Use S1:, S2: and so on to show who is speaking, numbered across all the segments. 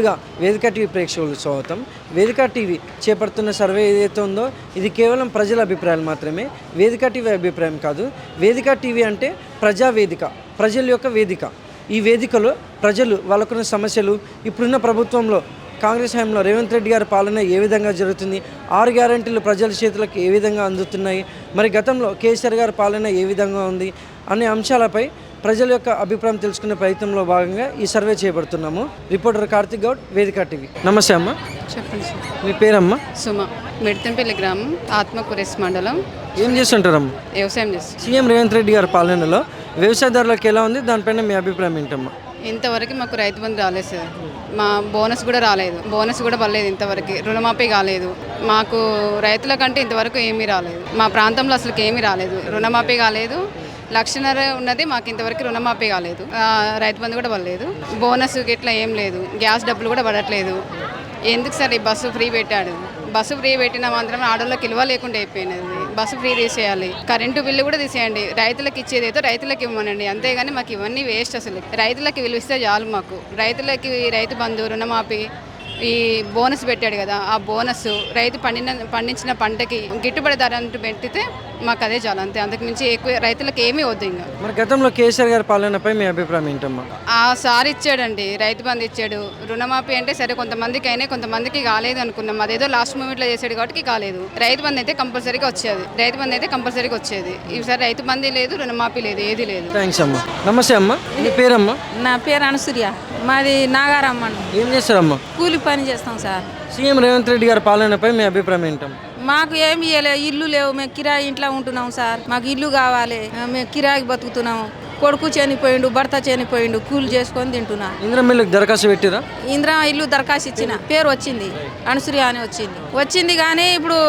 S1: ముందుగా వేదిక టీవీ ప్రేక్షకులకు స్వాగతం. వేదిక టీవీ చేపడుతున్న సర్వే ఏదైతే ఉందో ఇది కేవలం ప్రజల అభిప్రాయాలు మాత్రమే, వేదిక టీవీ అభిప్రాయం కాదు. వేదిక టీవీ అంటే ప్రజావేదిక, ప్రజల యొక్క వేదిక. ఈ వేదికలో ప్రజలు వాళ్ళకున్న సమస్యలు, ఇప్పుడున్న ప్రభుత్వంలో కాంగ్రెస్ హయాంలో రేవంత్ రెడ్డి గారి పాలన ఏ విధంగా జరుగుతుంది, 6 గ్యారెంటీలు ప్రజల చేతులకు ఏ విధంగా అందుతున్నాయి, మరి గతంలో కేసీఆర్ గారి పాలన ఏ విధంగా ఉంది అనే అంశాలపై ప్రజల యొక్క అభిప్రాయం తెలుసుకునే ప్రయత్నంలో భాగంగా ఈ సర్వే చేపడుతున్నాము. రిపోర్టర్ కార్తిక్ గౌడ్, వేదిక టీవీ. నమస్తే అమ్మ.
S2: చెప్పండి సార్.
S1: మీ పేరమ్మా?
S2: సుమ, మెడితంపల్లి గ్రామం, ఆత్మకూరేస్ మండలం.
S1: ఏం చేస్తుంటారమ్మా?
S2: వ్యవసాయం చేస్తాం.
S1: సీఎం రేవంత్ రెడ్డి గారి పాలనలో వ్యవసాయదారులకు ఎలా ఉంది, దానిపైన మీ అభిప్రాయం ఏంటమ్మా?
S2: ఇంతవరకు మాకు రైతు బంధు రాలేదు సార్. మా బోనస్ కూడా రాలేదు, బోనస్ కూడా పడలేదు ఇంతవరకు. రుణమాఫీ కాలేదు మాకు. రైతుల కంటే ఇంతవరకు ఏమీ రాలేదు. మా ప్రాంతంలో అసలు ఏమీ రాలేదు. రుణమాఫీ కాలేదు. 1,00,000 ఉన్నది మాకు ఇంతవరకు. రుణమాఫీ కాలేదు, రైతు బంధు కూడా పడలేదు. బోనస్ ఇట్లా ఏం లేదు. గ్యాస్ డబ్బులు కూడా పడట్లేదు. ఎందుకు సార్ ఈ బస్సు ఫ్రీ పెట్టాడు? బస్సు ఫ్రీ పెట్టిన మాత్రం ఆడోళ్ళకి విలువ లేకుండా అయిపోయినది. బస్సు ఫ్రీ తీసేయాలి, కరెంటు బిల్లు కూడా తీసేయండి. రైతులకు ఇచ్చేదైతే రైతులకు ఇవ్వమనండి, అంతేగాని మాకు ఇవన్నీ వేస్ట్. అసలు రైతులకి విలువ ఇస్తే చాలు మాకు. రైతులకి రైతు బంధు, రుణమాఫీ, ఈ బోనస్ పెట్టాడు కదా, ఆ బోనస్ రైతు పండించిన పంటకి గిట్టుబడి ధర అంటూ పెట్టితే మాకు అదే చాలు, అంతే. అంతకు మించి ఎక్కువ రైతులకు ఏమీ వద్దు. ఇంకా
S1: మరి గతంలో కేసీఆర్ గారి పాలనపై మీ అభిప్రాయం ఏంటమ్మా?
S2: ఆ సార్ ఇచ్చాడండి, రైతు బంధు ఇచ్చాడు. రుణమాఫీ అంటే సరే కొంతమందికి అయినా, కొంతమందికి కాలేదు అనుకున్నాం. అదేదో లాస్ట్ మూమెంట్లో చేసాడు కాబట్టి కాలేదు. రైతు బంధు అయితే కంపల్సరీగా వచ్చేది. ఈసారి రైతు బంధు లేదు, రుణమాఫీ లేదు, ఏది లేదు.
S1: థ్యాంక్స్ అమ్మా. నమస్తే అమ్మా. మీ పేరమ్మా?
S3: నా పేరు అనసూర్య, మాది నాగారమ్మ.
S1: ఏం చేస్తారమ్మా?
S3: కూలి పని చేస్తాం సార్.
S1: సీఎం రేవంత్ రెడ్డి గారి పాలనపై మీ అభిప్రాయం ఏంటమ్మా?
S3: మాకు ఏమి ఇవ్వలేదు, ఇల్లు లేవు. మేము కిరాయి ఇంట్లో ఉంటున్నాం సార్. మాకు ఇల్లు కావాలి. మేము కిరాయికి బతుకుతున్నాం. కొడుకు చనిపోయిండు, భర్త చనిపోయిండు, కూలి చేసుకొని తింటున్నా.
S1: ఇందిరా మిల్లుకి దరఖాస్తు పెట్టిరా?
S3: ఇందిరా ఇల్లు దరఖాస్తు ఇచ్చిన, పేరు వచ్చింది, అనసూర్య అని వచ్చింది కానీ ఇప్పుడు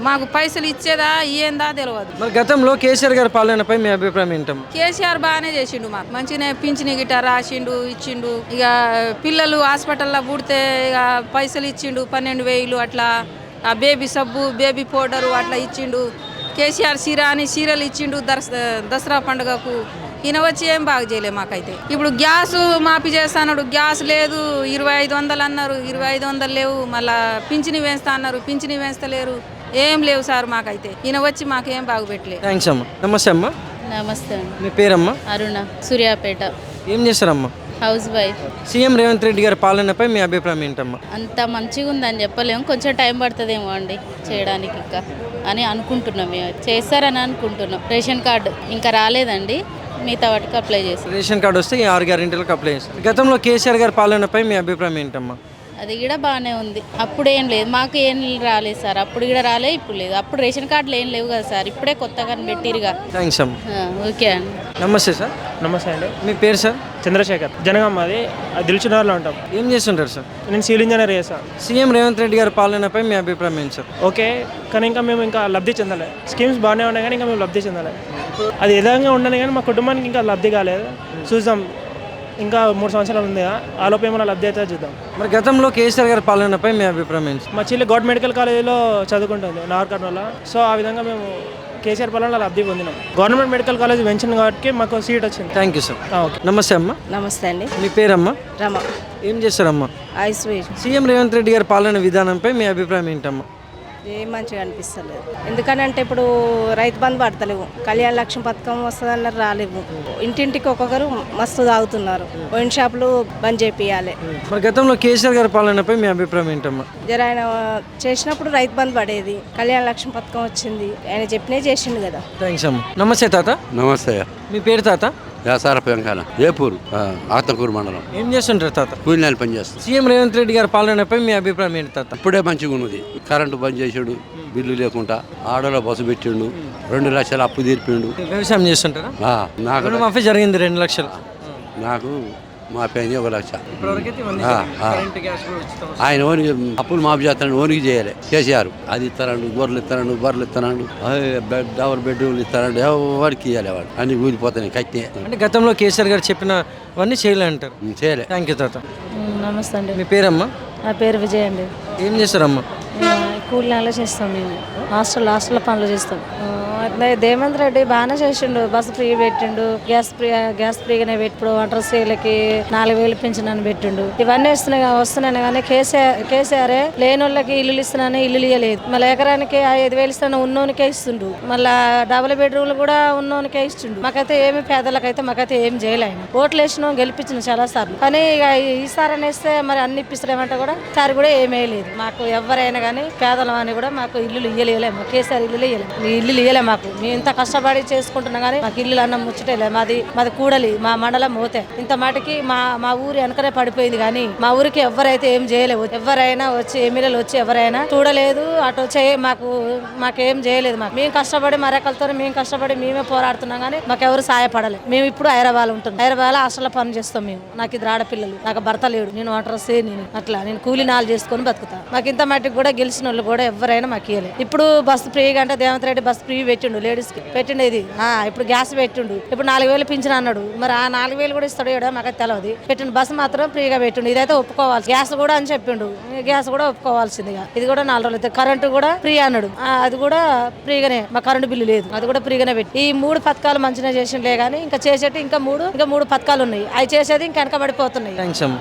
S3: మాకు పైసలు ఇచ్చేదా ఏందా తెలియదు.
S1: మరి గతంలో కేసీఆర్ గారి పాలనపై మీ అభిప్రాయం ఏంటమ్మా?
S3: కేసీఆర్ బాగానే చేసిండు, మాకు మంచిగానే పింఛని గిట్ట రాసిండు, ఇచ్చిండు. ఇక పిల్లలు హాస్పిటల్లో పుడితే ఇక పైసలు ఇచ్చిండు, 12,000 అట్లా. ఆ బేబీ సబ్బు, బేబీ పౌడరు అట్లా ఇచ్చిండు. కేసీఆర్ సీరా అని సీరలు ఇచ్చిండు దసరా పండుగకు. ఈయన వచ్చి ఏం బాగా చేయలే మాకైతే. ఇప్పుడు గ్యాస్ మాఫీ చేస్తాడు, గ్యాస్ లేదు. 2,500 అన్నారు, 2,500 లేవు. మళ్ళా పింఛని వేస్తా అన్నారు, పింఛని వేస్తలేరు. ఏం లేవు సార్ మాకైతే. ఈయన వచ్చి మాకేం బాగు పెట్టలేదు.
S1: థ్యాంక్స్ అమ్మా. నమస్తే అమ్మా.
S4: నమస్తే అండి.
S1: మీ పేరమ్మా?
S4: అరుణ, సూర్యాపేట,
S1: ఏం చేస్తారమ్మా?
S4: House wife.
S1: CM Revanth Reddy గారి పాలనపై మీ అభిప్రాయం ఏంటమ్మా?
S4: అంత మంచిగా ఉందని చెప్పలేము, కొంచెం టైం పడుతుందేమో అండి చేయడానికి ఇంకా అని అనుకుంటున్నాం. మేము చేస్తారని అనుకుంటున్నాం. రేషన్ కార్డు ఇంకా రాలేదండి, మిగతా వాటికి అప్లై చేస్తాం.
S1: రేషన్ కార్డు వస్తే ఈ 6 గ్యారెంటీలకు అప్లై చేస్తారు. గతంలో కేసీఆర్ గారి పాలనపై మీ అభిప్రాయం ఏంటమ్మా?
S4: అది కూడా బాగానే ఉంది. అప్పుడు ఏం లేదు, మాకు ఏం రాలేదు సార్. అప్పుడు కూడా రాలేదు, ఇప్పుడు లేదు. అప్పుడు రేషన్ కార్డులు ఏం లేవు కదా సార్, ఇప్పుడే కొత్తగా పెట్టిరుగా.
S1: థ్యాంక్స్ అమ్మా.
S4: ఓకే అండి.
S1: నమస్తే సార్.
S5: నమస్తే అండి.
S1: మీ పేరు సార్?
S5: చంద్రశేఖర్, జనగాం. అది దిల్చునగర్లో ఉంటాం.
S1: ఏం చేస్తుంటారు సార్?
S5: నేను సివిల్ ఇంజనీర్ చేస్తాను.
S1: సీఎం రేవంత్ రెడ్డి గారి పాలనపై మీ అభిప్రాయం ఏంటి సార్?
S5: ఓకే, కానీ మేము ఇంకా లబ్ధి చెందలే. స్కీమ్స్ బాగానే ఉన్నాయి కానీ ఇంకా మేము లబ్ధి చెందలే. అది విధంగా ఉండను కానీ మా కుటుంబానికి ఇంకా లబ్ధి కాలేదు. చూద్దాం, ఇంకా 3 సంవత్సరాలు ఉంది, ఆ లోపు ఏమైనా లబ్ధి అయితే చూద్దాం.
S1: మరి గతంలో కేసీఆర్ గారి పాలనపై మీ అభిప్రాయం ఏంటి?
S5: మా చెల్లి గవర్నమెంట్ మెడికల్ కాలేజీలో చదువుకుంటుంది, నాగర్కర్నూల్లో. సో ఆ విధంగా మేము కేసీఆర్ పాలనలో లబ్ధి పొందినాం. గవర్నమెంట్ మెడికల్ కాలేజ్ పెంచింది కాబట్టి మాకు సీట్ వచ్చింది.
S1: Thank you sir.
S5: ఓకే.
S1: నమస్తే అమ్మా.
S3: నమస్తే అండి.
S1: మీ పేరమ్మా?
S3: రమ.
S1: ఏం చేస్తారమ్మా?
S3: ఐశ్వర్య.
S1: సీఎం రేవంత్ రెడ్డి గారి పాలన విధానంపై మీ అభిప్రాయం ఏంటమ్మా?
S6: ఏం మంచిగా అనిపిస్తలేదు. ఎందుకనంటే ఇప్పుడు రైతు బంధు పడతలేవు, కళ్యాణ లక్ష్మి పథకం వస్తుందన్నారు, రాలేవు. ఇంటింటికి ఒక్కొక్కరు మస్తు తాగుతున్నారు. వైన్ షాపులు బంద్ చేపియాలి.
S1: మరి గతంలో కేసీఆర్ గారి పాలనపై మీ అభిప్రాయం ఏంటమ్మా?
S6: జర ఆయన చేసినప్పుడు రైతు బంధు పడేది, కళ్యాణ లక్ష్మి పథకం వచ్చింది, ఆయన చెప్పినే చేసిండు కదా.
S1: థ్యాంక్స్ అమ్మా. నమస్తే తాత.
S7: నమస్తే.
S1: మీ పేరు తాత?
S7: వ్యాసారపు వెంకన్న, ఏపూరు, ఆత్మకూరు మండలం.
S1: ఏం చేస్తుంటారు తాత?
S7: కూలినాలు పనిచేస్తాం.
S1: సీఎం రేవంత్ రెడ్డి గారి పాలనపై మీ అభిప్రాయం ఏంటి తాత?
S7: ఇప్పుడే మంచిగా ఉన్నది. కరెంటు బంద్ చేసాడు, బిల్లు లేకుండా. ఆడోలో బస్సు పెట్టిండు, 2 లక్షలు అప్పు తీర్పిండు.
S1: వ్యవసాయం చేస్తుంటారా?
S7: నాకు
S1: రుణమాఫీ జరిగింది 2 లక్షలు.
S7: నాకు మాపైంది 1 లక్ష. ఆయన ఓనికి అప్పులు మాఫీ చేస్తాడు, ఓనికి చేయాలి. కేసీఆర్ అది ఇస్తాడు, గొర్రెలు ఇస్తాడు, బర్రెలు ఇస్తాడు, డబుల్ బెడ్రూమ్లు ఇస్తాడు, ఎవరికి ఇవ్వాలి. వాడు అన్ని కూలిపోతాయి కట్టే.
S1: అంటే గతంలో కేసీఆర్ గారు చెప్పినవన్నీ చేయలే అంటారు.
S7: చేయలే.
S1: థ్యాంక్ యూ తాత.
S8: నమస్తే అండి.
S1: మీ పేరమ్మా?
S8: నా పేరు విజయ్ అండి.
S1: ఏం చేస్తారమ్మా?
S8: కూలి నెల చేస్తాం. మేము హాస్టల్ పనులు చేస్తాం. దేవేంద్ర రెడ్డి బాగానే చేసిండు. బస్సు ఫ్రీ పెట్టిండు, గ్యాస్ ఫ్రీగానే పెట్టిండు, వంటల స్త్రీలకి 4,000 పింఛన్ పెట్టిండు. ఇవన్నీ వస్తున్నాయి కానీ కేసీఆర్ లేని వాళ్ళకి ఇల్లు ఇస్తున్నాను, ఇల్లు ఇయ్యలేదు. మళ్ళీ ఎకరానికి 5,000 ఇస్తాను, ఉన్నోనికే ఇస్తుండు. మళ్ళీ డబుల్ బెడ్రూమ్లు కూడా ఉన్నోనికే ఇస్తుండు. మాకైతే ఏమి పేదలకైతే మాకైతే ఏం చేయలే. ఆయన ఓట్లు వేసినాం, గెలిపించిన చాలా సార్లు. కానీ ఇక ఈసారి అనేస్తే మరి అన్ని ఇప్పిస్తారేమంటే కూడా సారి కూడా ఏమీ లేదు. మాకు ఎవరైనా కానీ పేదలం అని కూడా మాకు ఇల్లు ఇయ్యలే. మాకు కేసీఆర్ ఇల్లు ఇయ్యలే మాకు. మేము ఇంత కష్టపడి చేసుకుంటున్నాం కానీ మాకు ఇల్లు అన్నం ముచ్చటలే. మాది కూడలి, మా మండలం మోతే. ఇంత మాటికి మా ఊరి వెనకనే పడిపోయింది కానీ మా ఊరికి ఎవరైతే ఏం చేయలేదు. ఎవరైనా వచ్చి ఎమ్మెల్యేలు వచ్చి ఎవరైనా చూడలేదు, అటు మాకేం చేయలేదు. మేము కష్టపడి మరకలతో మేము కష్టపడి మేమే పోరాడుతున్నాం కానీ మాకెవరు సాయపడలేదు. మేము ఇప్పుడు హైదరాబాద్ ఉంటున్నాం. హైదరాబాద్ హాస్టల్లో పని చేస్తాం మేము. నాకు ఇద్దరు ఆడపిల్లలు, నాకు భర్త లేడు, నేను అడ్రస్ నేను కూలీనాలు చేసుకొని బతుకుతా. మాకు ఇంత మట్టికి కూడా గెలిచిన వాళ్ళు కూడా ఎవరైనా మాకు ఇవ్వలేదు. ఇప్పుడు బస్సు ఫ్రీగా అంటే రేవంత్ రెడ్డి బస్సు ఫ్రీ పెట్టిండు, లేడీస్ కి పెట్టిండు. ఇది ఇప్పుడు గ్యాస్ పెట్టిండు. ఇప్పుడు 4,000 పింఛన్ అన్నాడు. మరి ఆ 4,000 కూడా ఇస్తాడు ఏడో మాకైతే తెలియదు. పెట్టిండు బస్సు మాత్రం ఫ్రీగా పెట్టిండు. ఇదైతే ఒప్పుకోవాల్సి. గ్యాస్ కూడా అని చెప్పిండు, గ్యాస్ కూడా ఒప్పుకోవాల్సిందిగా. ఇది కూడా 4 రోజులు. కరెంటు కూడా ఫ్రీ అన్నాడు, అది కూడా ఫ్రీగానే. మా కరెంటు బిల్లు లేదు, అది కూడా ఫ్రీగానే పెట్టి. ఈ 3 పథకాలు మంచిగా చేసిండే కానీ ఇంకా చేసేటి ఇంకా మూడు పథకాలు ఉన్నాయి. అవి చేసేది ఇంకా వెనకబడిపోతున్నాయి.